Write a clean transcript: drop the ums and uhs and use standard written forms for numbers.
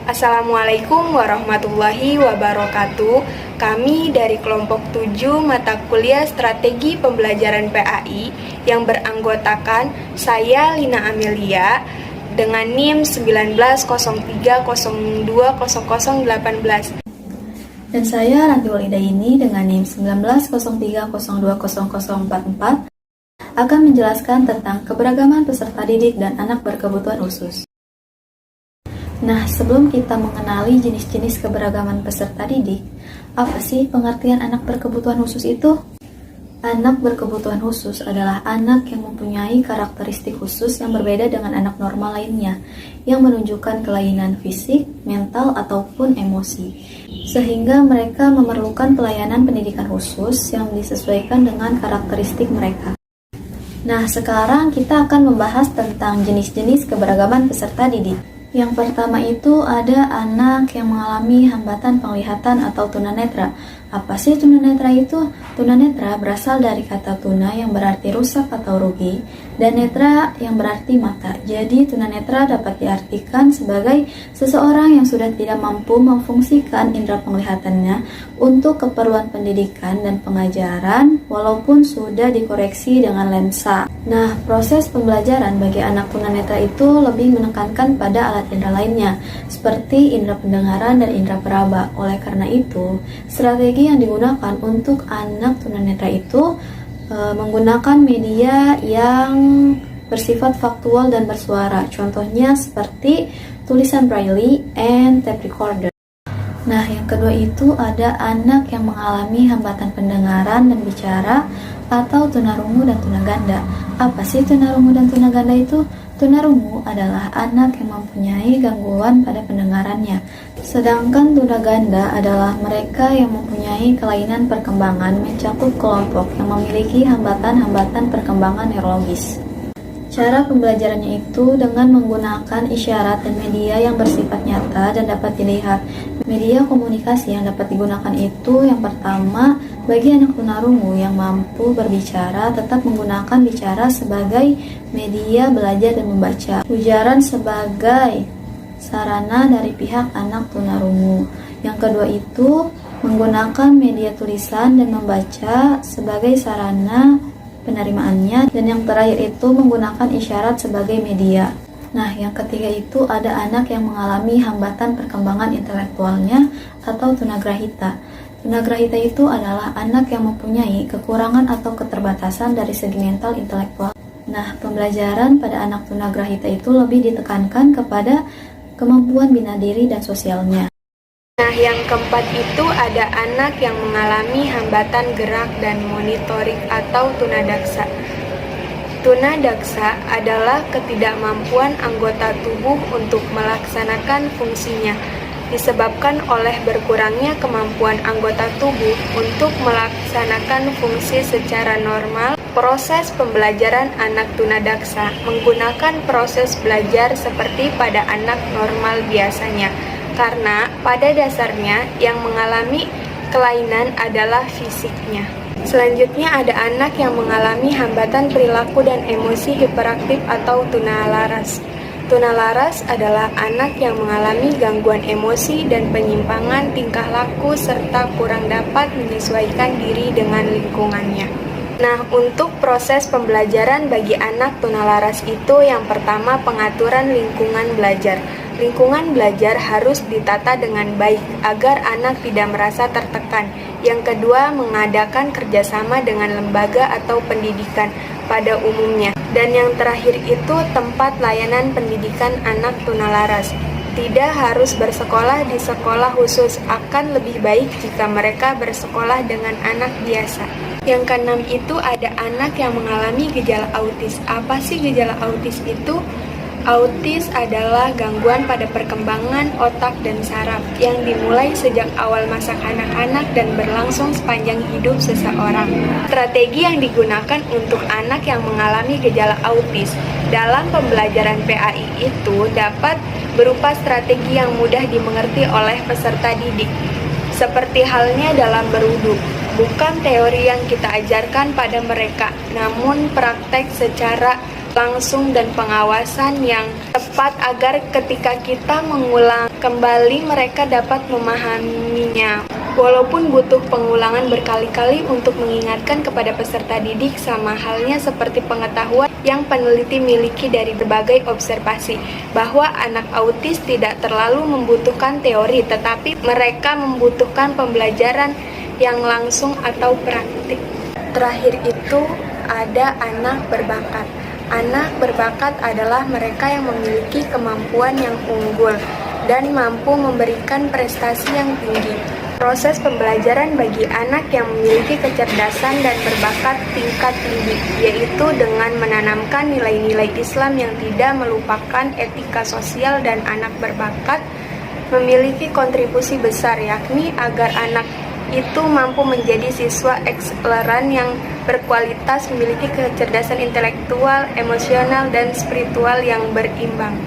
Assalamualaikum warahmatullahi wabarakatuh. Kami dari kelompok 7 mata kuliah Strategi Pembelajaran PAI yang beranggotakan saya Lina Amelia dengan NIM 1903020018 dan saya Ranti Walidaini dengan NIM 1903020044 akan menjelaskan tentang keberagaman peserta didik dan anak berkebutuhan khusus. Nah, sebelum kita mengenali jenis-jenis keberagaman peserta didik, apa sih pengertian anak berkebutuhan khusus itu? Anak berkebutuhan khusus adalah anak yang mempunyai karakteristik khusus yang berbeda dengan anak normal lainnya, yang menunjukkan kelainan fisik, mental, ataupun emosi, sehingga mereka memerlukan pelayanan pendidikan khusus yang disesuaikan dengan karakteristik mereka. Nah, sekarang kita akan membahas tentang jenis-jenis keberagaman peserta didik. Yang pertama itu ada anak yang mengalami hambatan penglihatan atau tunanetra. Apa sih tunanetra itu? Tunanetra berasal dari kata tuna yang berarti rusak atau rugi, dan netra yang berarti mata. Jadi tunanetra dapat diartikan sebagai seseorang yang sudah tidak mampu memfungsikan indera penglihatannya untuk keperluan pendidikan dan pengajaran walaupun sudah dikoreksi dengan lensa. Nah, proses pembelajaran bagi anak tunanetra itu lebih menekankan pada alat indera lainnya, seperti indera pendengaran dan indera peraba. Oleh karena itu, strategi yang digunakan untuk anak tunanetra itu menggunakan media yang bersifat faktual dan bersuara. Contohnya seperti tulisan braille and tape recorder. Nah, yang kedua itu ada anak yang mengalami hambatan pendengaran dan bicara atau tunarungu dan tunaganda. Apa sih tunarungu dan tunaganda itu? Tunarungu adalah anak yang mempunyai gangguan pada pendengarannya, sedangkan tunaganda adalah mereka yang mempunyai kelainan perkembangan mencakup kelompok yang memiliki hambatan-hambatan perkembangan neurologis. Cara pembelajarannya itu dengan menggunakan isyarat dan media yang bersifat nyata dan dapat dilihat. Media komunikasi yang dapat digunakan itu yang pertama, bagi anak tunarungu yang mampu berbicara tetap menggunakan bicara sebagai media belajar dan membaca. Ujaran sebagai sarana dari pihak anak tunarungu. Yang kedua itu menggunakan media tulisan dan membaca sebagai sarana penerimaannya, dan yang terakhir itu menggunakan isyarat sebagai media. Nah, yang ketiga itu ada anak yang mengalami hambatan perkembangan intelektualnya atau tunagrahita. Tunagrahita itu adalah anak yang mempunyai kekurangan atau keterbatasan dari segi mental intelektual. Nah, pembelajaran pada anak tunagrahita itu lebih ditekankan kepada kemampuan bina diri dan sosialnya. Nah, yang keempat itu ada anak yang mengalami hambatan gerak dan monitorik atau tunadaksa. Tunadaksa adalah ketidakmampuan anggota tubuh untuk melaksanakan fungsinya, disebabkan oleh berkurangnya kemampuan anggota tubuh untuk melaksanakan fungsi secara normal. Proses pembelajaran anak tunadaksa menggunakan proses belajar seperti pada anak normal biasanya, karena pada dasarnya yang mengalami kelainan adalah fisiknya. Selanjutnya ada anak yang mengalami hambatan perilaku dan emosi hiperaktif atau tunalaras. Tunalaras adalah anak yang mengalami gangguan emosi dan penyimpangan tingkah laku serta kurang dapat menyesuaikan diri dengan lingkungannya. Nah, untuk proses pembelajaran bagi anak tunalaras itu yang pertama pengaturan lingkungan belajar. Lingkungan belajar harus ditata dengan baik agar anak tidak merasa tertekan. Yang kedua, mengadakan kerjasama dengan lembaga atau pendidikan pada umumnya. Dan yang terakhir itu tempat layanan pendidikan anak tunalaras. Tidak harus bersekolah di sekolah khusus, akan lebih baik jika mereka bersekolah dengan anak biasa. Yang keenam itu ada anak yang mengalami gejala autis. Apa sih gejala autis itu? Autis adalah gangguan pada perkembangan otak dan saraf yang dimulai sejak awal masa kanak-kanak dan berlangsung sepanjang hidup seseorang. Strategi yang digunakan untuk anak yang mengalami gejala autis dalam pembelajaran PAI itu dapat berupa strategi yang mudah dimengerti oleh peserta didik. Seperti halnya dalam berwudu, bukan teori yang kita ajarkan pada mereka, namun praktek secara langsung dan pengawasan yang tepat agar ketika kita mengulang kembali mereka dapat memahaminya. Walaupun butuh pengulangan berkali-kali untuk mengingatkan kepada peserta didik, sama halnya seperti pengetahuan yang peneliti miliki dari berbagai observasi, bahwa anak autis tidak terlalu membutuhkan teori, tetapi mereka membutuhkan pembelajaran yang langsung atau praktik. Terakhir itu ada anak berbakat. Anak berbakat adalah mereka yang memiliki kemampuan yang unggul dan mampu memberikan prestasi yang tinggi. Proses pembelajaran bagi anak yang memiliki kecerdasan dan berbakat tingkat tinggi, yaitu dengan menanamkan nilai-nilai Islam yang tidak melupakan etika sosial, dan anak berbakat memiliki kontribusi besar, yakni agar anak itu mampu menjadi siswa ekseleran yang berkualitas, memiliki kecerdasan intelektual, emosional, dan spiritual yang berimbang.